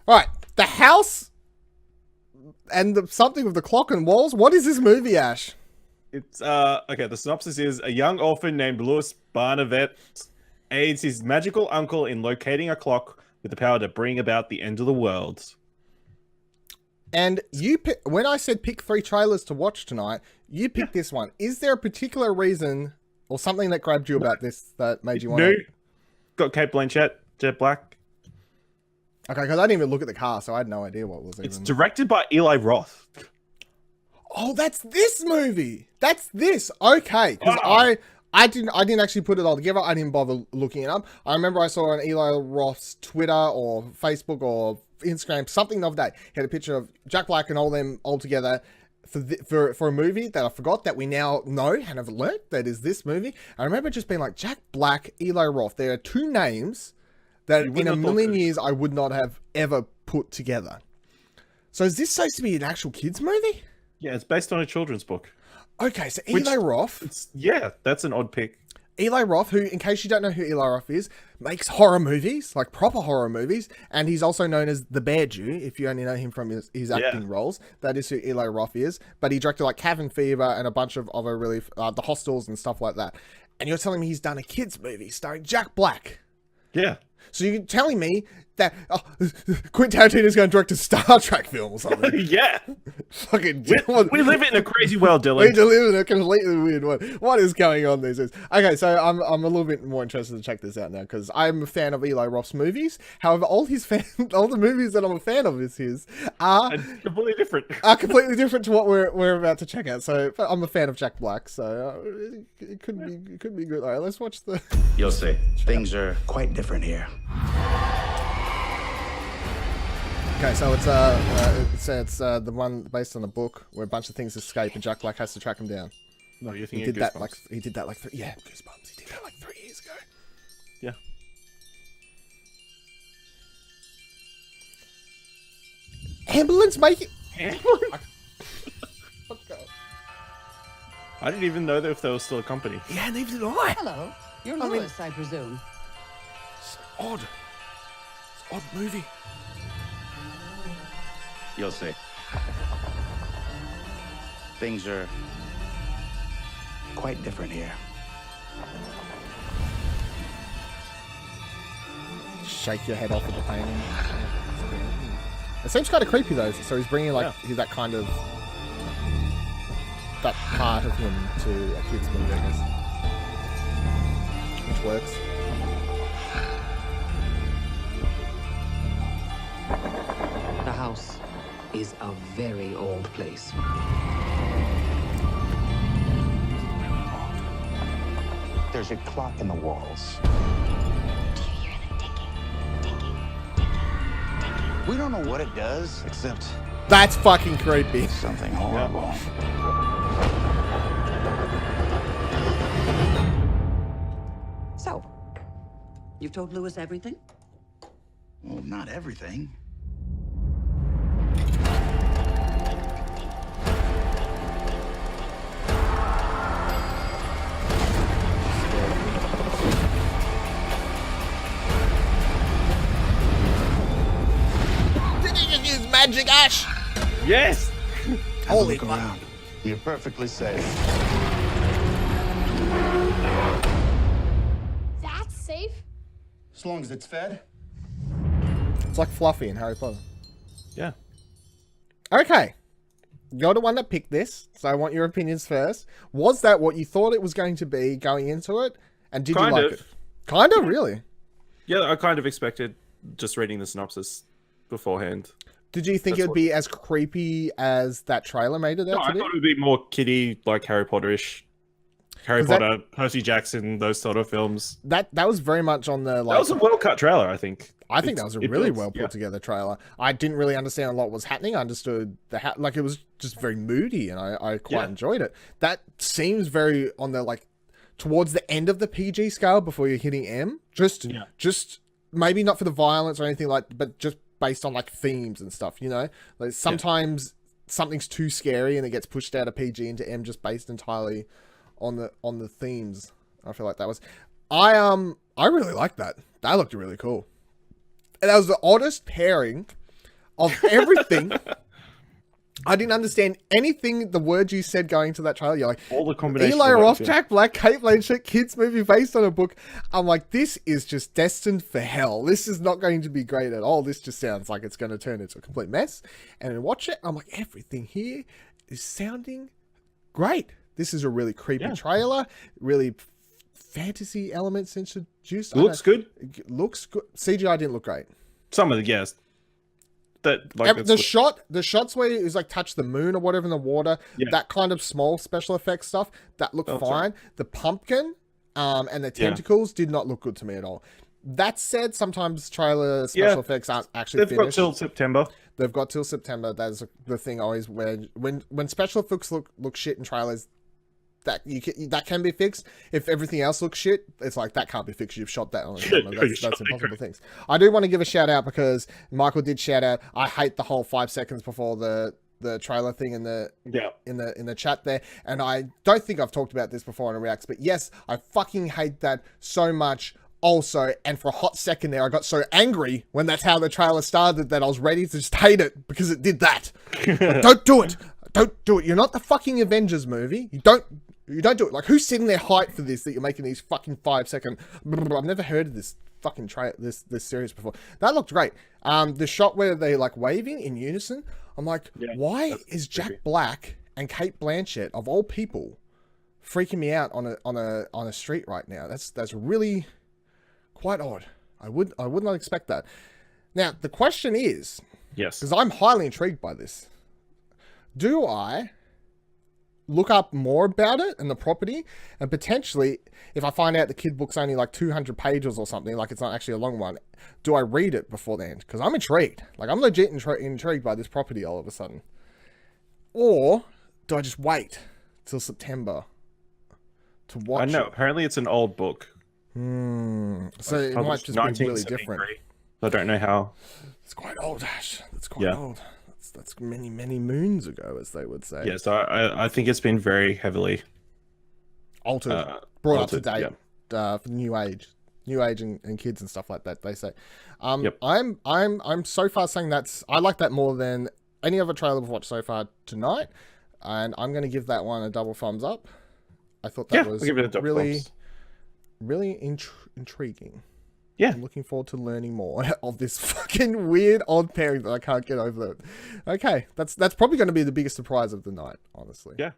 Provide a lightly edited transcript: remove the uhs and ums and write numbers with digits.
All right, The House and something with the clock and walls. What is this movie, Ash? It's okay. The synopsis is a young orphan named Louis Barnavette aids his magical uncle in locating a clock with the power to bring about the end of the world. And when I said pick 3 trailers to watch tonight, you picked this one. Is there a particular reason or something that grabbed you about this that made you want No, to? got Kate Blanchett, Jet Black. Okay, because I didn't even look at the cast, so I had no idea what was It's even. directed by Eli Roth. Oh, that's this movie. That's this. Okay, because I didn't actually put it all together. I didn't bother looking it up. I remember I saw on Eli Roth's Twitter or Facebook or Instagram something of that. He had a picture of Jack Black and all them all together for a movie that I forgot that we now know and have learned that is this movie. I remember just being like Jack Black, Eli Roth. There are 2 names that in a million years I would not have ever put together. So is this supposed to be an actual kids movie? Yeah, it's based on a children's book. Okay, so Eli Roth. Yeah, that's an odd pick. Eli Roth, who, in case you don't know who Eli Roth is, makes horror movies, like proper horror movies, and he's also known as the Bear Jew, if you only know him from his acting roles. That is who Eli Roth is. But he directed like Cabin Fever and a bunch of other really, The Hostels and stuff like that. And you're telling me he's done a kids movie starring Jack Black. Yeah. So you're telling me that Quentin Tarantino's going to direct a Star Trek film or something? Yeah. Fucking we live in a crazy world, Dylan. We live in a completely weird one. What is going on these days? Okay, so I'm a little bit more interested to check this out now because I'm a fan of Eli Roth's movies. However, all the movies that I'm a fan of his are completely different. Are completely different to what we're about to check out. So I'm a fan of Jack Black, so it could be good. All right, let's watch the. You'll see. Things are quite different here. Okay, so it's the one based on the book where a bunch of things escape and Jack Black has to track them down. No, you think he did that like Goosebumps. He did that like He did that like 3 years ago. Yeah. Ambulance making. Ambulance. I didn't even know that if they were still a company. Yeah, neither did I. Hello, you're Louis, I presume. It's odd. It's an odd movie. You'll see. Things are quite different here. Shake your head off with the painting. It seems kind of creepy though. So he's bringing he's that kind of that part of him to a kid's movie, I guess, which works. The house is a very old place. There's a clock in the walls. Do you hear the ticking? We don't know what it does, except That's fucking creepy. something horrible. So, you've told Louis everything? Well, not everything. Did you just use magic, Ash? Yes. Holy Look around. You're perfectly safe. That's safe? As long as it's fed. It's like Fluffy in Harry Potter. Yeah. Okay. You're the one that picked this, so I want your opinions first. Was that what you thought it was going to be going into it? And did you like it? Kind of, really? Yeah, I kind of expected just reading the synopsis beforehand. Did you think it would be as creepy as that trailer made it out No, I to be? thought it would be more kiddie, like Harry Potter-ish. Harry Potter, Percy Jackson, those sort of films. That was very much on the like. That was a well-cut trailer, I think. I think that was a really well put together trailer. I didn't really understand a lot was happening. I understood like it was just very moody, and I quite enjoyed it. That seems very on the like towards the end of the PG scale before you're hitting M. Just maybe not for the violence or anything like, but just based on like themes and stuff. You know, like sometimes something's too scary and it gets pushed out of PG into M just based entirely on the themes. I feel like that was. I really liked that. That looked really cool. And that was the oddest pairing of everything. I didn't understand anything the words you said going to that trailer. You're like, All the combination. Eli of Roth, it, Jack Black, Kate Blanchett, kids movie based on a book. I'm like, this is just destined for hell. This is not going to be great at all. This just sounds like it's going to turn into a complete mess. And then watch it, I'm like, everything here is sounding great. This is a really creepy trailer. Really fantasy elements introduced. It looks good. Looks good. CGI didn't look great. Some of the The shots where it was like touch the moon or whatever in the water, that kind of small special effects stuff that looked fine. sorry. The pumpkin and the tentacles did not look good to me at all. That said, sometimes trailer special effects aren't actually They've got finished. till September. They've got till September. That's the thing always where when special effects look shit in trailers, that can be fixed. If everything else looks shit, it's like that can't be fixed. You've shot that on camera. That's impossible things. I do want to give a shout out because Michael did shout out. I hate the whole 5 seconds before the trailer thing in the chat there, and I don't think I've talked about this before in a reacts, but yes, I fucking hate that so much. Also, and for a hot second there, I got so angry when that's how the trailer started that I was ready to just hate it because it did that. Like, don't do it. Don't do it. You're not the fucking Avengers movie. You don't do it. Like, who's sitting there hyped for this that you're making these fucking 5 second... I've never heard of this fucking this series before. That looked great. The shot where they like waving in unison, I'm like, why is Jack Black and Kate Blanchett, of all people, freaking me out on a street right now? That's really quite odd. I would not expect that. Now, the question is... Yes. Because I'm highly intrigued by this. Do I look up more about it and the property, and potentially, if I find out the kid book's only like 200 pages or something, like it's not actually a long one, do I read it before the end? Because I'm intrigued. Like, I'm legit intrigued by this property all of a sudden. Or do I just wait till September to watch I know. it? Apparently, it's an old book. So it might just be really different. I don't know how. It's quite old, Ash. It's quite old. That's many, many moons ago, as they would say. Yeah, so I think it's been very heavily altered, brought up to altered, date for the new age and kids and stuff like that. They say. Yep. I'm so far saying I like that more than any other trailer we've watched so far tonight, and I'm going to give that one a double thumbs up. I thought that was I'll give it a double thumbs. really intriguing. Yeah. I'm looking forward to learning more of this fucking weird odd pairing that I can't get over. Okay, that's probably going to be the biggest surprise of the night, honestly. Yeah.